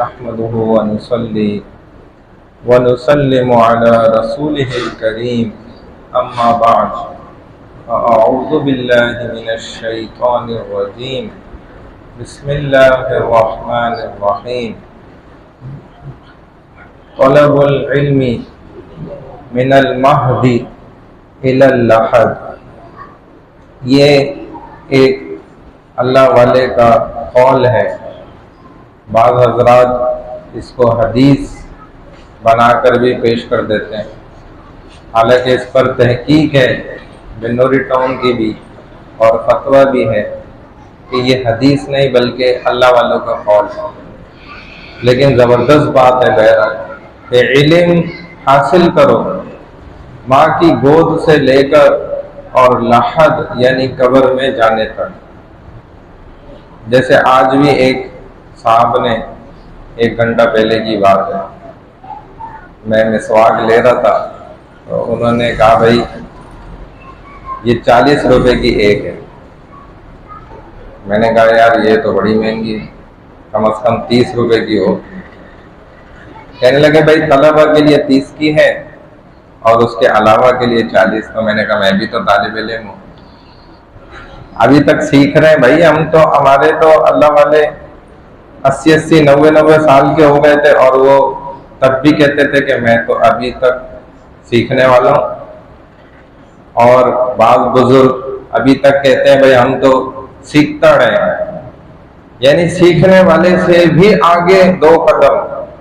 नहमदुहु व नुसल्ली व नुसल्लिमु अला रसूलिहिल करीम अम्मा बाद अऊज़ु बिल्लाहि मिनश शैतानिर रजीम बिस्मिल्लाहिर रहमानिर रहीम तलबुल इल्मी मिनल महदी इलल लहद। ये एक अल्लाह वाले का कौल है। बाज़ हज़रात इसको हदीस बनाकर भी पेश कर देते हैं, हालांकि इस पर तहकीक है बिन्नूरी टाउन की भी और फतवा भी है कि ये हदीस नहीं बल्कि अल्लाह वालों का कौल है। लेकिन ज़बरदस्त बात है बहरहाल कि इल्म हासिल करो माँ की गोद से लेकर और लहद यानी कब्र में जाने तक। जैसे आज भी एक साहब ने 1 घंटा पहले की बात है, मैं मिसवाक ले रहा था तो उन्होंने कहा भाई ये 40 रुपए की एक है। मैंने कहा यार ये तो बड़ी महंगी है, कम से कम 30 रुपए की हो। कहने लगे भाई तलबा के लिए 30 की है और उसके अलावा के लिए 40। तो मैंने कहा मैं भी तो तालिब इल्म हूँ, अभी तक सीख रहे हैं भाई हम तो। हमारे तो अल्लाह वाले 80-80, 90-90 साल के हो गए थे और वो तब भी कहते थे कि मैं तो अभी तक सीखने वाला हूँ। और बाज़ बुजुर्ग अभी तक कहते हैं भाई हम तो सीखता रहे, यानी सीखने वाले से भी आगे 2 कदम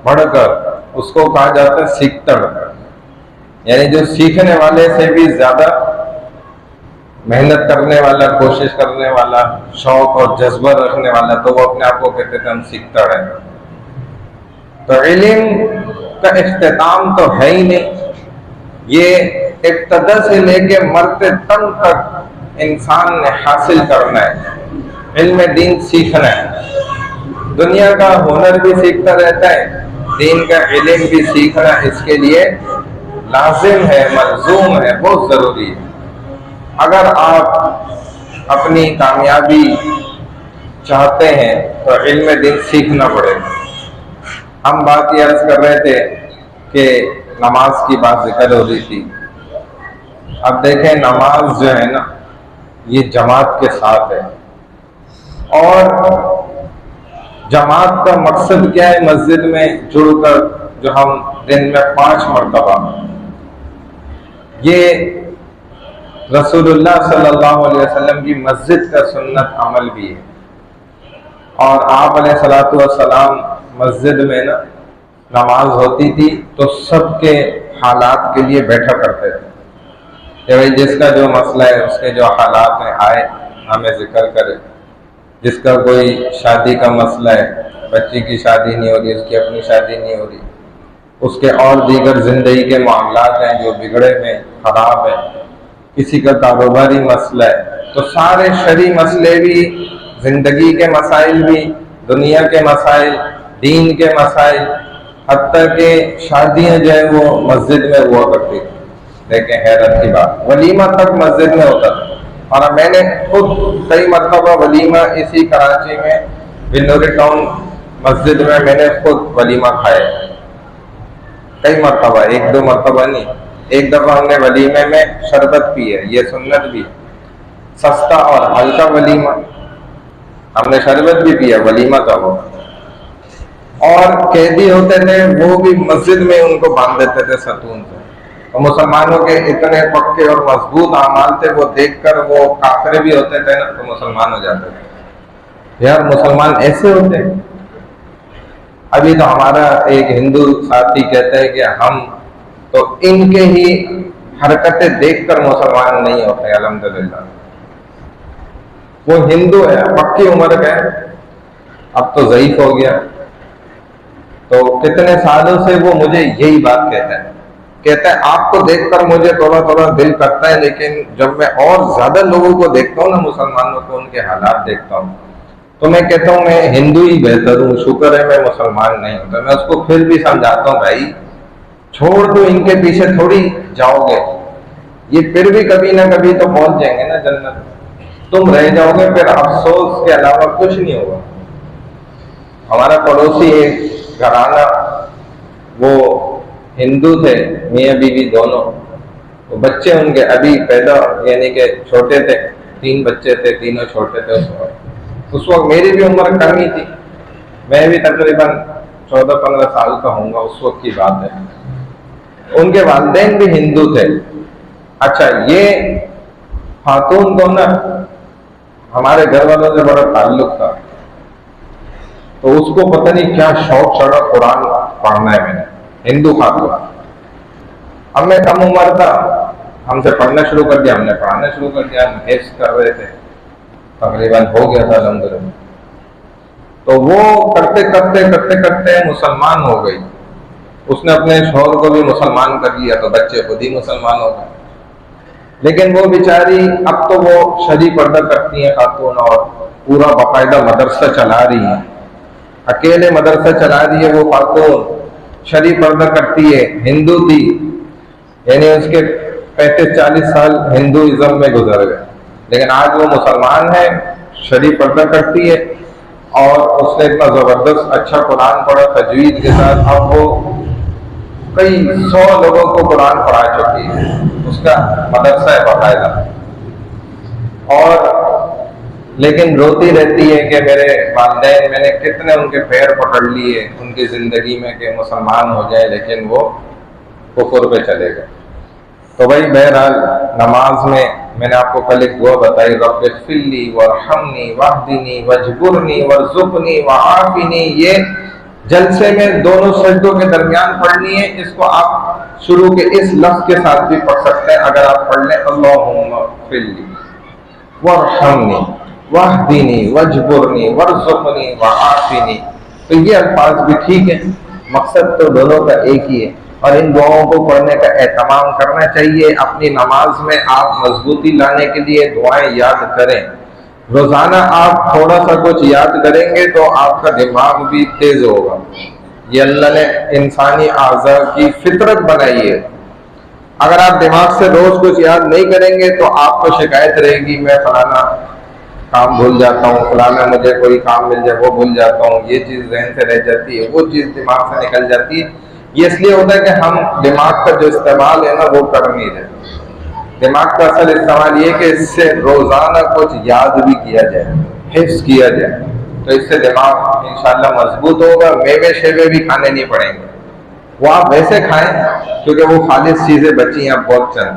बढ़कर उसको कहा जाता है सीखतड़। यानी जो सीखने वाले से भी ज्यादा मेहनत करने वाला, कोशिश करने वाला, शौक और जज्बा रखने वाला, तो वो अपने आप को कहते थे हम सीखता रहे। तो इल्म का इख्तिताम तो है ही नहीं, ये इब्तदा से लेके मरते दम तक इंसान ने हासिल करना है। इल्म दीन सीखना है, दुनिया का हुनर भी सीखता रहता है, दीन का इल्म भी सीखना इसके लिए लाजिम है, मलजूम है, बहुत जरूरी है। अगर आप अपनी कामयाबी चाहते हैं तो इल्म दीन सीखना पड़ेगा। हम बात ये अर्ज कर रहे थे कि नमाज की बात जिक्र हो रही थी। अब देखें नमाज जो है ना ये जमात के साथ है, और जमात का मकसद क्या है? मस्जिद में जुड़कर जो हम दिन में 5 मरतबा, ये रसूलुल्लाह सल्लल्लाहु अलैहि वसल्लम की मस्जिद का सुन्नत अमल भी है। और आप अलैहिस्सलातु वस्सलाम मस्जिद में ना नमाज होती थी तो सबके हालात के लिए बैठा करते थे कि भाई जिसका जो मसला है, उसके जो हालात हैं आए हमें जिक्र करे। जिसका कोई शादी का मसला है, बच्ची की शादी नहीं हो रही, उसकी अपनी शादी नहीं हो रही, उसके और दीगर जिंदगी के मामलात हैं जो बिगड़े में खराब है, किसी का कारोबारी मसला है, तो सारे शरई मसले भी, जिंदगी के मसाइल भी, दुनिया के मसाइल, दीन के मसाइल, हत्ता के शादियां जो है वो मस्जिद में हुआ करती थी। देखें हैरत की बात, वलीमा तक मस्जिद में होता था। और मैंने खुद कई मरतबा वलीमा इसी कराची में बिन्नूरी टाउन मस्जिद में मैंने खुद वलीमा खाया, कई मरतबा, 1-2 मरतबा नहीं। एक दफा हमने वलीमे में शरबत पी है, ये सुन्नत भी, सस्ता और हल्का वलीमा, हमने शरबत भी पिया, वलीमा का वो। और कैदी होते थे वो भी मस्जिद में उनको बांध देते थे सतून से। तो मुसलमानों के इतने पक्के और मजबूत आमाल थे, वो देखकर वो काफिर भी होते थे ना तो मुसलमान हो जाते थे। यार मुसलमान ऐसे होते हैं। अभी तो हमारा एक हिंदू साथी कहता है कि हम तो इनके ही हरकतें देखकर मुसलमान नहीं होते। अल्हम्दुलिल्लाह वो हिंदू है, पक्की उम्र का है, अब तो ज़ईफ हो गया। तो कितने सालों से वो मुझे यही बात कहता है आपको देखकर मुझे थोड़ा थोड़ा दिल करता है, लेकिन जब मैं और ज्यादा लोगों को देखता हूँ ना, मुसलमानों को, उनके हालात देखता हूँ, तो मैं कहता हूँ मैं हिंदू ही बेहतर हूँ, शुक्र है मैं मुसलमान नहीं हूँ। तो मैं उसको फिर भी समझाता हूँ भाई छोड़ दो, इनके पीछे थोड़ी जाओगे, ये फिर भी कभी ना कभी तो पहुंच जाएंगे ना जन्नत, तुम रह जाओगे, फिर अफसोस के अलावा कुछ नहीं होगा। हमारा पड़ोसी एक घराना वो हिंदू थे, मियाँ बीवी दोनों। तो बच्चे उनके अभी पैदा, यानी कि छोटे थे, 3 बच्चे थे, तीनों छोटे थे उस वक्त मेरी भी उम्र कम ही थी, मैं भी तकरीबन 14-15 साल का होऊंगा, उस वक्त की बात है। उनके वालिदैन भी हिंदू थे। अच्छा, ये खातून को ना हमारे घर वालों से बड़ा ताल्लुक था, तो उसको पता नहीं क्या शौक चढ़ा कुरान पढ़ना है मैंने, हिंदू खातून। अब मैं कम उम्र था, हमसे पढ़ना शुरू कर दिया, हमने पढ़ाना शुरू कर दिया, हम हिफ्ज कर रहे थे, तकरीबन हो गया था अल्हम्दुलिल्लाह। तो वो करते करते करते करते मुसलमान हो गई। उसने अपने शौहर को भी मुसलमान कर लिया, तो बच्चे खुद ही मुसलमान हो गए। लेकिन वो बेचारी अब तो वो शरी पर्दा करती है खातून, और पूरा बाकायदा मदरसा चला रही है, अकेले मदरसा चला रही है वो खातून, शरी पर्दा करती है, हिंदू थी, यानी उसके 35-40 साल हिंदुइज्म में गुजर गए, लेकिन आज वो मुसलमान है, शरी पर्दा करती है, और उसने इतना जबरदस्त अच्छा कुरान पढ़ा तजवीद के साथ, अब वो कई 100 लोगों को कुरान पढ़ा चुकी है, उसका मदरसा है बाकायदा। और लेकिन रोती रहती है कि मेरे वालिदैन, मैंने कितने उनके पैर पकड़ लिए उनकी जिंदगी में कि मुसलमान हो जाए, लेकिन वो कुफर पे चले गए। तो भाई बहरहाल नमाज में मैंने आपको कल एक दुआ बताई, रब्बिग़फिरली वरहमनी वहदिनी वजबुरनी वरज़ुक़नी वआफ़िनी, ये जलसे में दोनों सजदों के दरमियान पढ़नी है। इसको आप शुरू के इस लफ्ज के साथ भी पढ़ सकते हैं। अगर आप पढ़ लें अल्लाहुम्मा ग़फ़िरली वरहमनी वहदिनी वजबुरनी वरज़ुक़नी वआफ़िनी, तो ये अल्फाज भी ठीक है, मकसद तो दोनों का एक ही है। और इन दुआओं को पढ़ने का एहतमाम करना चाहिए। अपनी नमाज में आप मजबूती लाने के लिए दुआएं याद करें। रोजाना आप थोड़ा सा कुछ याद करेंगे तो आपका दिमाग भी तेज होगा। ये अल्लाह ने इंसानी आज़ा की फितरत बनाई है। अगर आप दिमाग से रोज कुछ याद नहीं करेंगे तो आपको शिकायत रहेगी, मैं फलाना काम भूल जाता हूँ, फलाना मुझे कोई काम मिल जाए वो भूल जाता हूँ, ये चीज जहन से रह जाती है, वो चीज दिमाग से निकल जाती है। ये इसलिए होता है कि हम दिमाग का जो इस्तेमाल है ना वो कर नहीं रहे। दिमाग का असल इस्तेमाल ये कि इससे रोजाना कुछ याद भी किया जाए, हिफ्ज किया जाए, तो इससे दिमाग इंशाल्लाह मजबूत होगा। मेवे शेवे भी खाने नहीं पड़ेंगे, वो आप वैसे खाएं क्योंकि वो खालिस चीजें बची हैं बहुत चंद,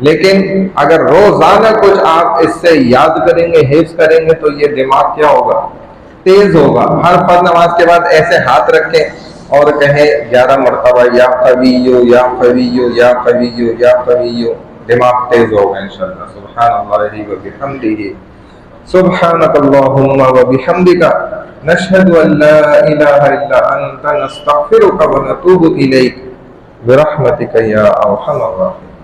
लेकिन अगर रोजाना कुछ आप इससे याद करेंगे, हिफ्ज करेंगे, तो ये दिमाग क्या होगा, तेज होगा। हर फर्ज नमाज के बाद ऐसे हाथ रखें और कहें 11 मरतबा या क़विय्यु या क़विय्यु या क़विय्यु या क़विय्यु, दिमाग तेज होगा इंशाअल्लाह। सुब्हानल्लाहि व बिहम्दिही, सुब्हानकल्लाहुम्मा व बिहम्दिका, नशहदु अल्ला इलाहा इल्ला अंता, नस्तग़फिरुका व नतूबु इलैक, बिरहमतिका या अरहमर राहिमीन।